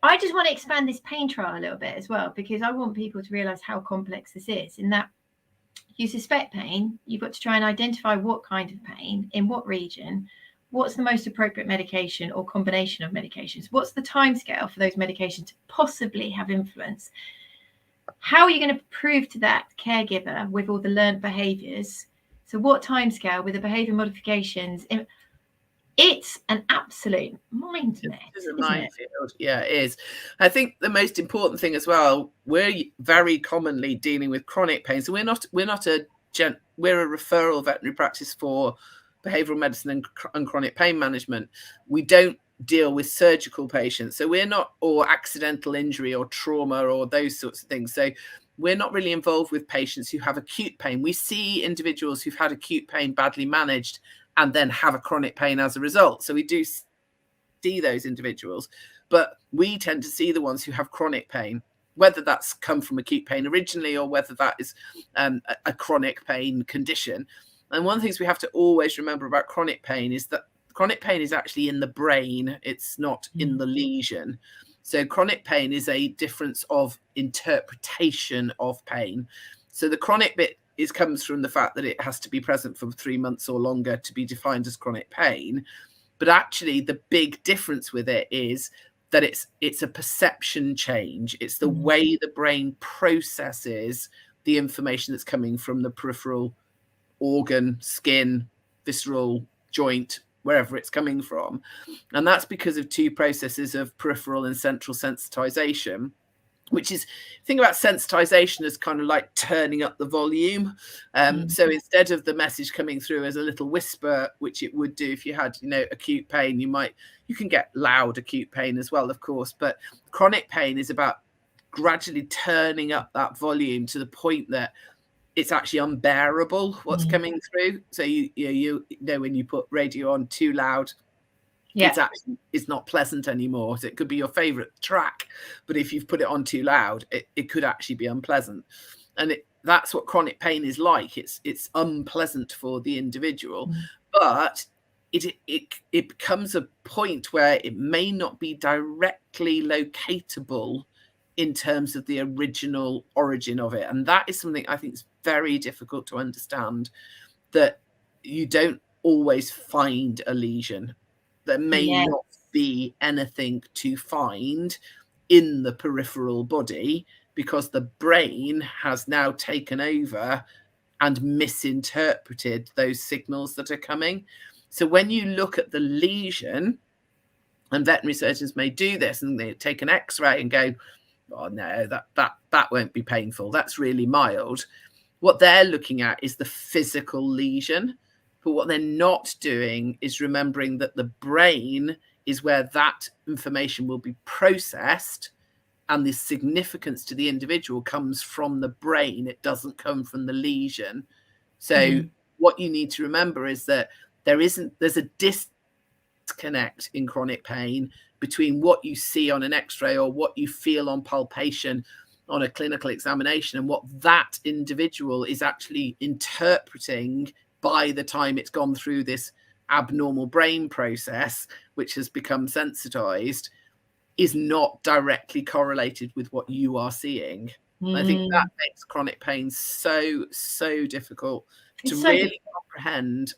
I just want to expand this pain trial a little bit as well, because I want people to realise how complex this is, in that you suspect pain, you've got to try and identify what kind of pain, in what region, what's the most appropriate medication or combination of medications, what's the timescale for those medications to possibly have influence. How are you going to prove to that caregiver with all the learned behaviours? So what timescale with the behaviour modifications? It's an absolute mind mess. It's a minefield. Yeah, it is. I think the most important thing as well, we're very commonly dealing with chronic pain. So we're a referral veterinary practice for behavioural medicine and chronic pain management. We don't deal with surgical patients. So we're not, or accidental injury or trauma or those sorts of things. So we're not really involved with patients who have acute pain. We see individuals who've had acute pain badly managed and then have a chronic pain as a result. So we do see those individuals, but we tend to see the ones who have chronic pain, whether that's come from acute pain originally or whether that is a chronic pain condition. And one of the things we have to always remember about chronic pain is that chronic pain is actually in the brain. It's not in the lesion. So chronic pain is a difference of interpretation of pain. So the chronic bit comes from the fact that it has to be present for 3 months or longer to be defined as chronic pain. But actually the big difference with it is that it's a perception change. It's the way the brain processes the information that's coming from the peripheral organ, skin, visceral, joint, wherever it's coming from. And that's because of two processes of peripheral and central sensitization, which is, think about sensitization as kind of like turning up the volume. So instead of the message coming through as a little whisper, which it would do if you had, acute pain, you can get loud acute pain as well, of course, but chronic pain is about gradually turning up that volume to the point that it's actually unbearable what's coming through. So you know when you put radio on too loud, it's not pleasant anymore. So it could be your favorite track, but if you've put it on too loud, it could actually be unpleasant. And that's what chronic pain is like. It's unpleasant for the individual, but it becomes a point where it may not be directly locatable in terms of the original origin of it. And that is something I think is very difficult to understand, that you don't always find a lesion. There may not be anything to find in the peripheral body because the brain has now taken over and misinterpreted those signals that are coming. So when you look at the lesion, and veterinary surgeons may do this, and they take an X-ray and go, oh no, that won't be painful, that's really mild. What they're looking at is the physical lesion. But what they're not doing is remembering that the brain is where that information will be processed, and the significance to the individual comes from the brain. It doesn't come from the lesion. So what you need to remember is that there's a disconnect in chronic pain between what you see on an X-ray or what you feel on palpation on a clinical examination and what that individual is actually interpreting by the time it's gone through this abnormal brain process, which has become sensitized, is not directly correlated with what you are seeing. I think that makes chronic pain so difficult to really comprehend